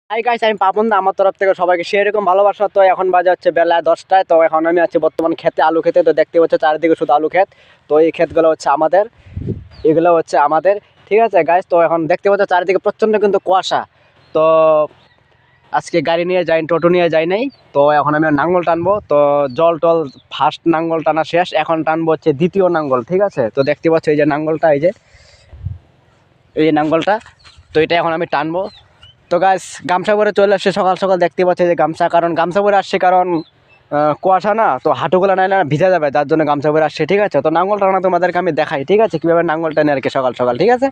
Hi guys, আমি পাপন দা। আমার তরফ থেকে সবাইকে সেরকম ভালোবাসা। তো এখন বাজে হচ্ছে বেলা 10টায়। তো এখন আমি আছি বর্তমান খেতে, আলু খেতে। তো দেখতে পাচ্ছ চারিদিকে শুধু আলু ক্ষেত। তো এই ক্ষেতগুলো হচ্ছে আমাদের, এগুলো হচ্ছে আমাদের। ঠিক আছে গাইস, তো এখন দেখতে পাচ্ছ চারিদিকে প্রচণ্ড কিন্তু কুয়াশা। তো আজকে গাড়ি নিয়ে যাই, টোটো নিয়ে যাই নাই। তো এখন আমি নাঙ্গল টানবো। তো জল টল ফার্স্ট নাঙ্গল টানা শেষ, এখন টানবো হচ্ছে দ্বিতীয় নাঙ্গল। ঠিক আছে, তো দেখতে পাচ্ছ এই যে নাঙ্গলটা, এই যে নাঙ্গলটা। তো এটা এখন আমি টানবো। তো গাছ গামছা পরে চলে আসছে সকাল সকাল, দেখতে পাচ্ছে যে গামছা, কারণ গামছা পরে আসছে কারণ কুয়াশা না, তো হাঁটুগুলো নাই না ভিজে যাবে, যার জন্য গামছা পরে আসছে। ঠিক আছে, তো নাঙ্গল টানা তোমাদেরকে আমি দেখাই। ঠিক আছে, কীভাবে নাঙ্গল টানে আর কি সকাল সকাল। ঠিক আছে।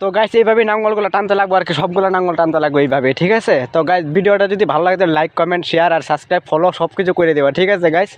তো গাইস এইভাবেই নাঙ্গলগুলো টানতে লাগবে আর কি, সবগুলো নাঙ্গল টানতে লাগবে এইভাবে। ঠিক আছে, তো গাইস ভিডিওটা যদি ভালো লাগে তো লাইক, কমেন্ট, শেয়ার আর সাবস্ক্রাইব, ফলো সব কিছু করে দেওয়া। ঠিক আছে গাইস।